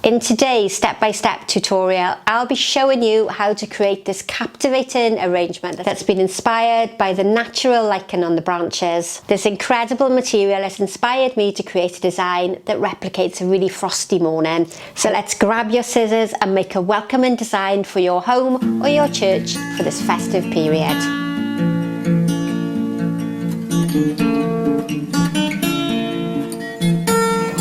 In today's step-by-step tutorial, I'll be showing you how to create this captivating arrangement that's been inspired by the natural lichen on the branches. This incredible material has inspired me to create a design that replicates a really frosty morning. So let's grab your scissors and make a welcoming design for your home or your church for this festive period.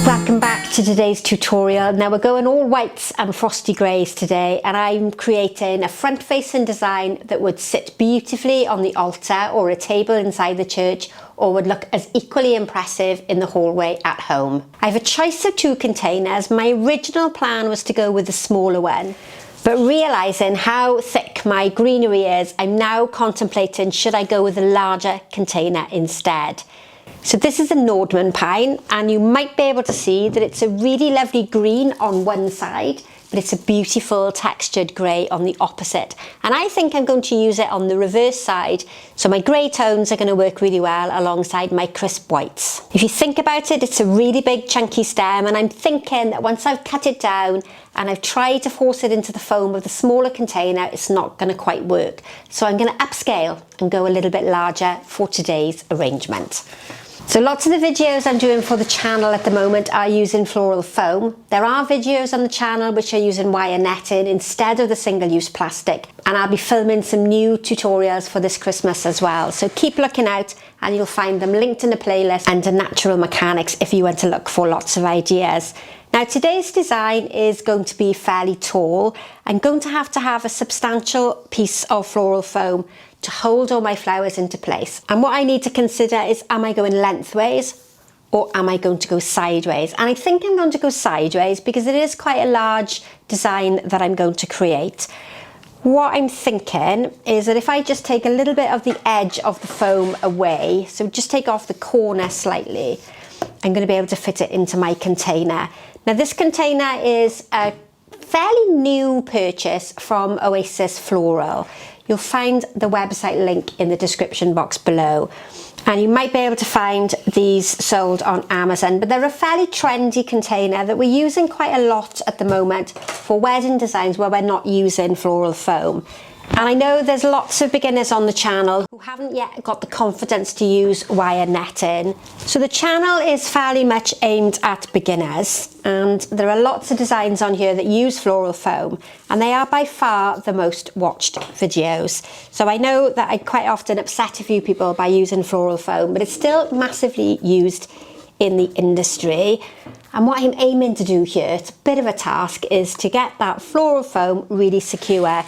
Welcome back to today's tutorial. Now we're going all whites and frosty greys today, and I'm creating a front facing design that would sit beautifully on the altar or a table inside the church, or would look as equally impressive in the hallway at home. I have a choice of two containers. My original plan was to go with the smaller one, but realising how thick my greenery is, I'm now contemplating should I go with a larger container instead. So this is a Nordman Pine, and you might be able to see that it's a really lovely green on one side, but it's a beautiful textured grey on the opposite. And I think I'm going to use it on the reverse side, so my grey tones are going to work really well alongside my crisp whites. If you think about it, it's a really big chunky stem, and I'm thinking that once I've cut it down and I've tried to force it into the foam of the smaller container, it's not going to quite work. So I'm going to upscale and go a little bit larger for today's arrangement. So lots of the videos I'm doing for the channel at the moment are using floral foam. There are videos on the channel which are using wire netting instead of the single-use plastic, and I'll be filming some new tutorials for this Christmas as well. So keep looking out and you'll find them linked in the playlist under Natural Mechanics if you want to look for lots of ideas. Now today's design is going to be fairly tall. I'm going to have a substantial piece of floral foam to hold all my flowers into place. And what I need to consider is, am I going lengthways or am I going to go sideways? And I think I'm going to go sideways because it is quite a large design that I'm going to create. What I'm thinking is that if I just take a little bit of the edge of the foam away, so just take off the corner slightly, I'm going to be able to fit it into my container. Now this container is a fairly new purchase from Oasis Floral. You'll find the website link in the description box below, and you might be able to find these sold on Amazon, but they're a fairly trendy container that we're using quite a lot at the moment for wedding designs where we're not using floral foam. And I know there's lots of beginners on the channel who haven't yet got the confidence to use wire netting. So the channel is fairly much aimed at beginners, and there are lots of designs on here that use floral foam, and they are by far the most watched videos. So I know that I quite often upset a few people by using floral foam, but it's still massively used in the industry. And what I'm aiming to do here, it's a bit of a task, is to get that floral foam really secure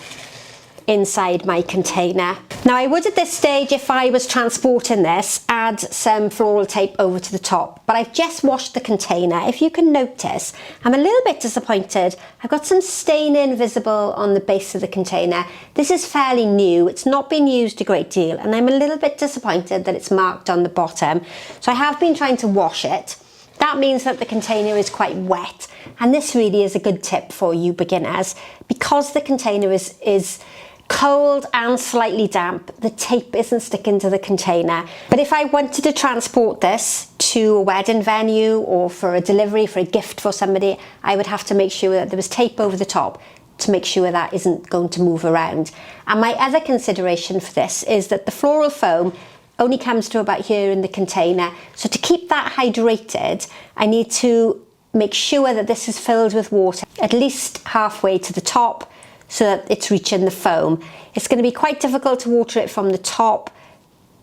inside my container. Now I would at this stage, if I was transporting this, add some floral tape over to the top, but I've just washed the container. If you can notice, I'm a little bit disappointed. I've got some staining visible on the base of the container. This is fairly new, it's not been used a great deal, and I'm a little bit disappointed that it's marked on the bottom. So I have been trying to wash it. That means that the container is quite wet, and this really is a good tip for you beginners. Because the container is cold and slightly damp, the tape isn't sticking to the container. But if I wanted to transport this to a wedding venue or for a delivery, for a gift for somebody, I would have to make sure that there was tape over the top to make sure that isn't going to move around. And my other consideration for this is that the floral foam only comes to about here in the container. So to keep that hydrated, I need to make sure that this is filled with water at least halfway to the top, so that it's reaching the foam. It's going to be quite difficult to water it from the top,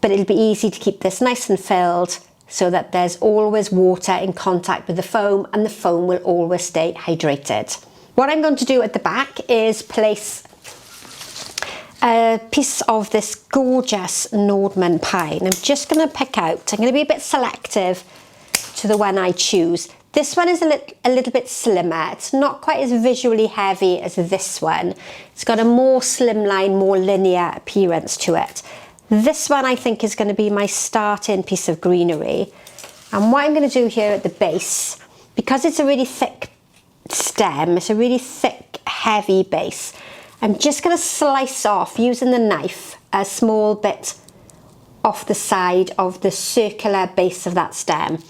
but it'll be easy to keep this nice and filled so that there's always water in contact with the foam, and the foam will always stay hydrated. What I'm going to do at the back is place a piece of this gorgeous Nordman Pine. I'm just going to pick out, I'm going to be a bit selective to the one I choose. This one is a little bit slimmer. It's not quite as visually heavy as this one. It's got a more slimline, more linear appearance to it. This one I think is going to be my starting piece of greenery. And what I'm going to do here at the base, because it's a really thick stem, it's a really thick, heavy base, I'm just going to slice off, using the knife, a small bit off the side of the circular base of that stem.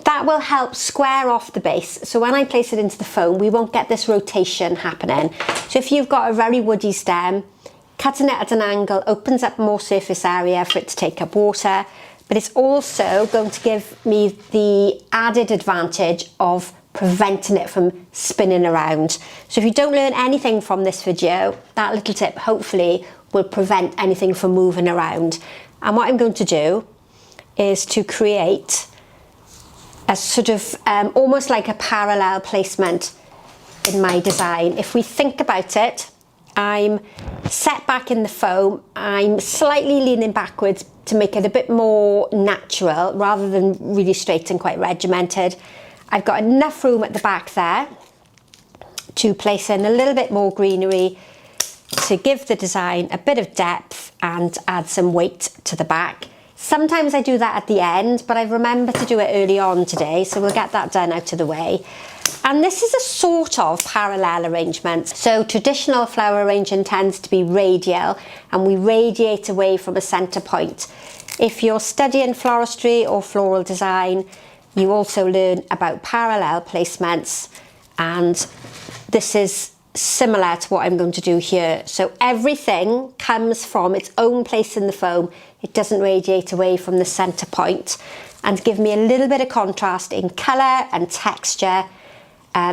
that will help square off the base. So when I place it into the foam, we won't get this rotation happening. So if you've got a very woody stem, cutting it at an angle opens up more surface area for it to take up water, but it's also going to give me the added advantage of preventing it from spinning around. So if you don't learn anything from this video, that little tip hopefully will prevent anything from moving around. And what I'm going to do is to create a sort of almost like a parallel placement in my design. If we think about it, I'm set back in the foam, I'm slightly leaning backwards to make it a bit more natural rather than really straight and quite regimented. I've got enough room at the back there to place in a little bit more greenery to give the design a bit of depth and add some weight to the back. Sometimes I do that at the end, but I've remembered to do it early on today, so we'll get that done out of the way. And this is a sort of parallel arrangement. So traditional flower arranging tends to be radial, and we radiate away from a centre point. If you're studying floristry or floral design, you also learn about parallel placements, and this is similar to what I'm going to do here. So everything comes from its own place in the foam. It doesn't radiate away from the centre point, and give me a little bit of contrast in colour and texture.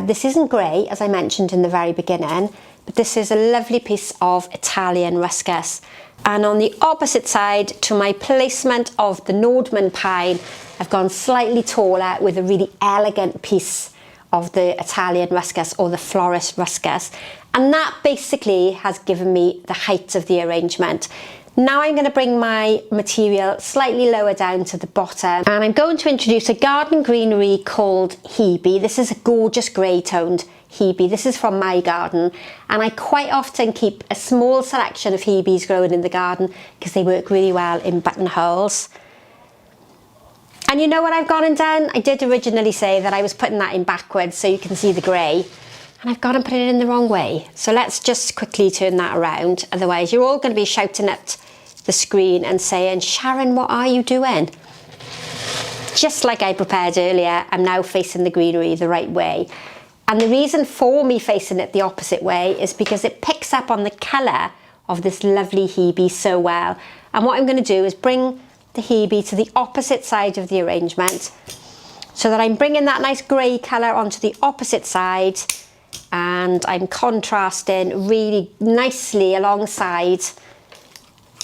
This isn't grey, as I mentioned in the very beginning, but this is a lovely piece of Italian Ruscus. And on the opposite side to my placement of the Nordman Pine, I've gone slightly taller with a really elegant piece of the Italian Ruscus, or the florist Ruscus. And that basically has given me the height of the arrangement. Now I'm going to bring my material slightly lower down to the bottom, and I'm going to introduce a garden greenery called Hebe. This is a gorgeous grey toned Hebe. This is from my garden, and I quite often keep a small selection of Hebes growing in the garden because they work really well in buttonholes. And you know what I've gone and done? I did originally say that I was putting that in backwards so you can see the grey, and I've gone and put it in the wrong way. So let's just quickly turn that around, otherwise you're all going to be shouting at the screen and saying, Sharon, what are you doing? Just like I prepared earlier, I'm now facing the greenery the right way. And the reason for me facing it the opposite way is because it picks up on the colour of this lovely Hebe so well. And what I'm going to do is bring the Hebe to the opposite side of the arrangement, so that I'm bringing that nice grey colour onto the opposite side, and I'm contrasting really nicely alongside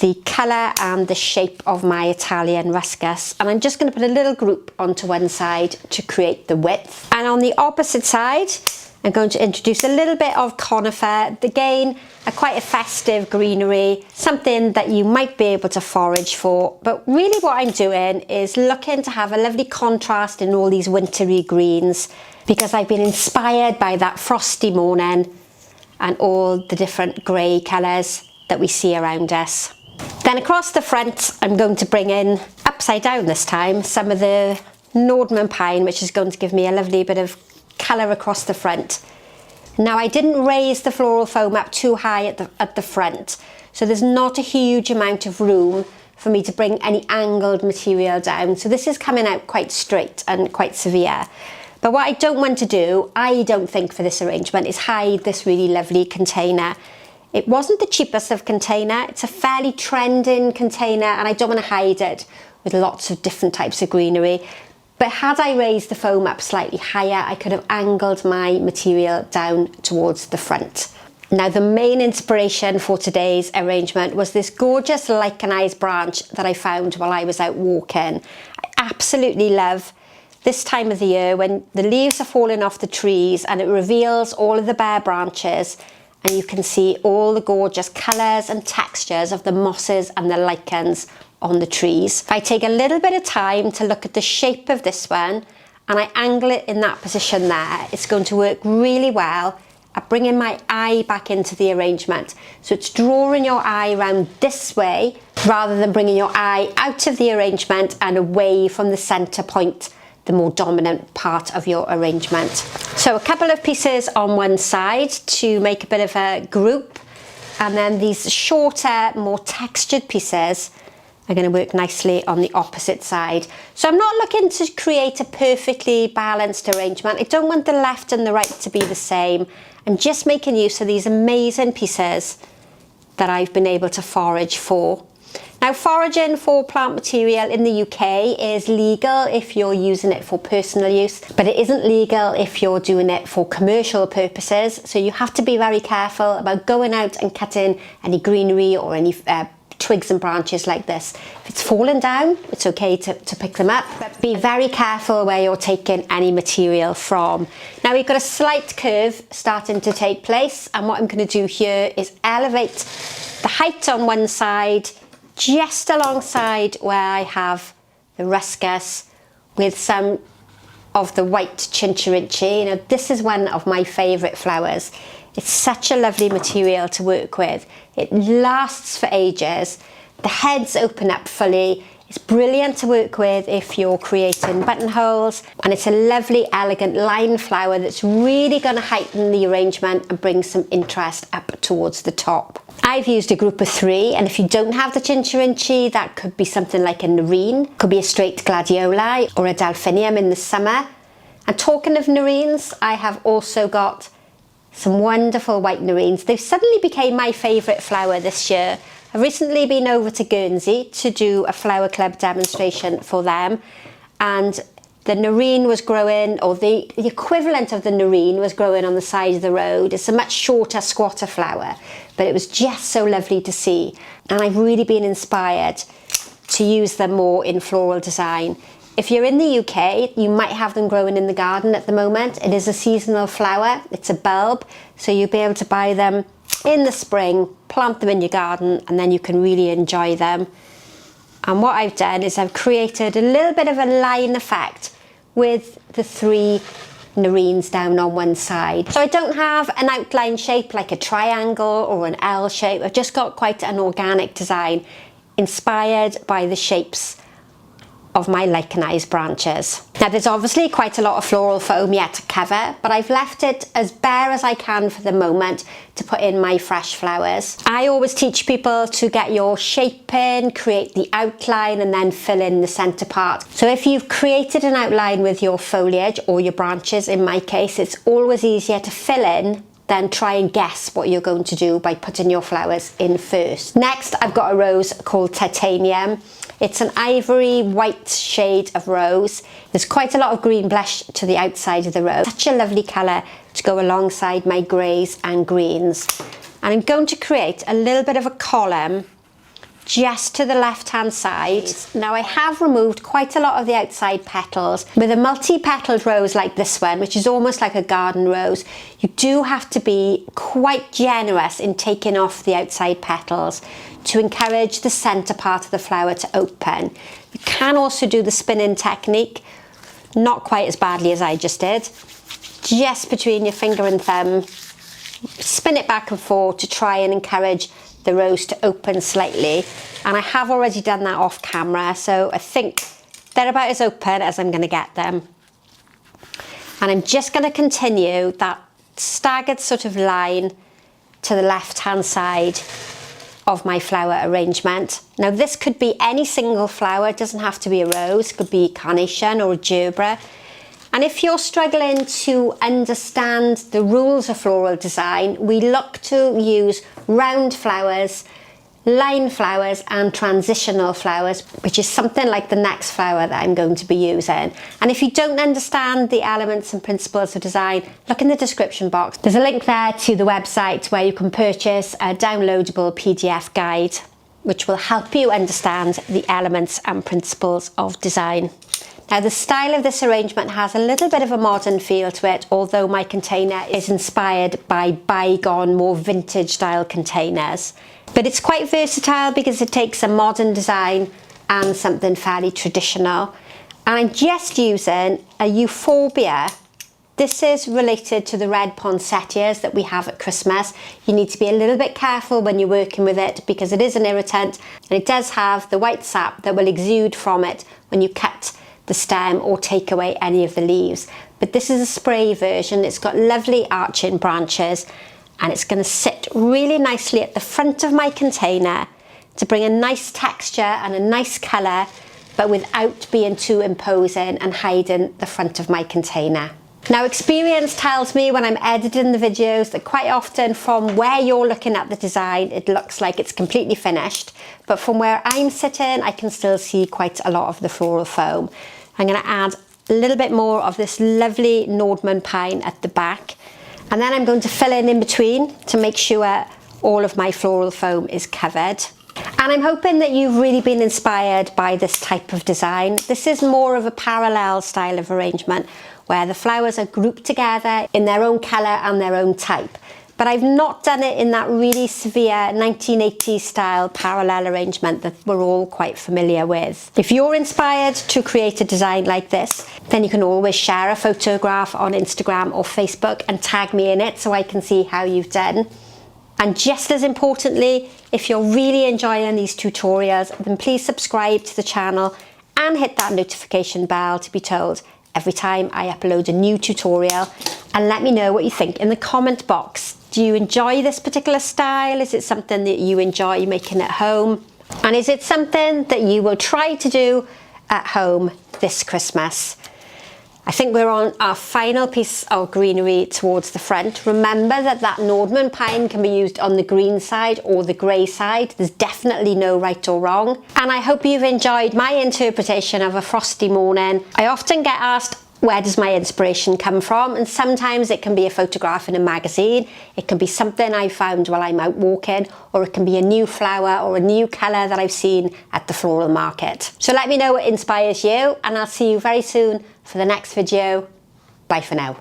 the colour and the shape of my Italian Ruscus. And I'm just going to put a little group onto one side to create the width. And on the opposite side, I'm going to introduce a little bit of conifer, again, quite a festive greenery, something that you might be able to forage for. But really what I'm doing is looking to have a lovely contrast in all these wintry greens, because I've been inspired by that frosty morning and all the different grey colours that we see around us. Then across the front, I'm going to bring in, upside down this time, some of the Nordman Pine, which is going to give me a lovely bit of colour across the front. Now, I didn't raise the floral foam up too high at the front, so there's not a huge amount of room for me to bring any angled material down. So this is coming out quite straight and quite severe. But what I don't want to do, I don't think, for this arrangement, is hide this really lovely container. It wasn't the cheapest of container. It's a fairly trending container, and I don't want to hide it with lots of different types of greenery. But had I raised the foam up slightly higher, I could have angled my material down towards the front. Now, the main inspiration for today's arrangement was this gorgeous Lichenised branch that I found while I was out walking. I absolutely love this time of the year when the leaves are falling off the trees and it reveals all of the bare branches, and you can see all the gorgeous colours and textures of the mosses and the lichens on the trees. If I take a little bit of time to look at the shape of this one and I angle it in that position there, it's going to work really well at bringing my eye back into the arrangement. So it's drawing your eye around this way rather than bringing your eye out of the arrangement and away from the centre point, the more dominant part of your arrangement. So a couple of pieces on one side to make a bit of a group, and then these shorter, more textured pieces are going to work nicely on the opposite side. So I'm not looking to create a perfectly balanced arrangement. I don't want the left and the right to be the same. I'm just making use of these amazing pieces that I've been able to forage for. Now, foraging for plant material in the UK is legal if you're using it for personal use, but it isn't legal if you're doing it for commercial purposes. So you have to be very careful about going out and cutting any greenery or any twigs and branches like this. If it's fallen down, it's okay to pick them up, but be very careful where you're taking any material from. Now we've got a slight curve starting to take place, and what I'm going to do here is elevate the height on one side just alongside where I have the Ruscus with some of the white Chincherinchee. Now this is one of my favourite flowers. It's such a lovely material to work with. It lasts for ages. The heads open up fully. It's brilliant to work with if you're creating buttonholes, and it's a lovely, elegant line flower that's really going to heighten the arrangement and bring some interest up towards the top. I've used a group of 3, and if you don't have the Chincherinchee, that could be something like a Nerine, could be a straight gladioli or a delphinium in the summer. And talking of Nerines, I have also got some wonderful white Nerines. They've suddenly become my favourite flower this year. I've recently been over to Guernsey to do a flower club demonstration for them, and the Nerine was growing, or the equivalent of the Nerine was growing on the side of the road. It's a much shorter, squatter flower, but it was just so lovely to see, and I've really been inspired to use them more in floral design. If you're in the UK, you might have them growing in the garden at the moment. It is a seasonal flower, it's a bulb, so you'll be able to buy them in the spring, plant them in your garden, and then you can really enjoy them. And what I've done is I've created a little bit of a line effect with the 3 Nerines down on one side. So I don't have an outline shape like a triangle or an L shape. I've just got quite an organic design inspired by the shapes of my lichenised branches. Now there's obviously quite a lot of floral foam yet to cover, but I've left it as bare as I can for the moment to put in my fresh flowers. I always teach people to get your shape in, create the outline, and then fill in the centre part. So if you've created an outline with your foliage or your branches, in my case, it's always easier to fill in than try and guess what you're going to do by putting your flowers in first. Next, I've got a rose called Titanium. It's an ivory white shade of rose. There's quite a lot of green blush to the outside of the rose. Such a lovely colour to go alongside my greys and greens. And I'm going to create a little bit of a column just to the left hand side. Now I have removed quite a lot of the outside petals. With a multi-petaled rose like this one, which is almost like a garden rose, you do have to be quite generous in taking off the outside petals to encourage the centre part of the flower to open. You can also do the spinning technique, not quite as badly as I just did. Just between your finger and thumb, spin it back and forth to try and encourage the rose to open slightly, and I have already done that off camera, so I think they're about as open as I'm going to get them. And I'm just going to continue that staggered sort of line to the left hand side of my flower arrangement. Now this could be any single flower, it doesn't have to be a rose, it could be carnation or a gerbera. And if you're struggling to understand the rules of floral design, we look to use round flowers, line flowers and transitional flowers, which is something like the next flower that I'm going to be using. And if you don't understand the elements and principles of design, look in the description box. There's a link there to the website where you can purchase a downloadable PDF guide, which will help you understand the elements and principles of design. Now the style of this arrangement has a little bit of a modern feel to it, although my container is inspired by bygone, more vintage style containers. But it's quite versatile because it takes a modern design and something fairly traditional. And I'm just using a Euphorbia. This is related to the red poinsettias that we have at Christmas. You need to be a little bit careful when you're working with it because it is an irritant, and it does have the white sap that will exude from it when you cut the stem or take away any of the leaves. But this is a spray version. It's got lovely arching branches, and it's going to sit really nicely at the front of my container to bring a nice texture and a nice colour, but without being too imposing and hiding the front of my container. Now, experience tells me when I'm editing the videos that quite often from where you're looking at the design, it looks like it's completely finished, but from where I'm sitting, I can still see quite a lot of the floral foam. I'm going to add a little bit more of this lovely Nordman Pine at the back, and then I'm going to fill in between to make sure all of my floral foam is covered. And I'm hoping that you've really been inspired by this type of design. This is more of a parallel style of arrangement where the flowers are grouped together in their own colour and their own type. But I've not done it in that really severe 1980s style parallel arrangement that we're all quite familiar with. If you're inspired to create a design like this, then you can always share a photograph on Instagram or Facebook and tag me in it so I can see how you've done. And just as importantly, if you're really enjoying these tutorials, then please subscribe to the channel and hit that notification bell to be told every time I upload a new tutorial, and let me know what you think in the comment box. Do you enjoy this particular style? Is it something that you enjoy making at home? And is it something that you will try to do at home this Christmas? I think we're on our final piece of greenery towards the front. Remember that Nordman Pine can be used on the green side or the grey side. There's definitely no right or wrong. And I hope you've enjoyed my interpretation of a frosty morning. I often get asked, where does my inspiration come from? And sometimes it can be a photograph in a magazine. It can be something I found while I'm out walking, or it can be a new flower or a new colour that I've seen at the floral market. So let me know what inspires you, and I'll see you very soon for the next video. Bye for now.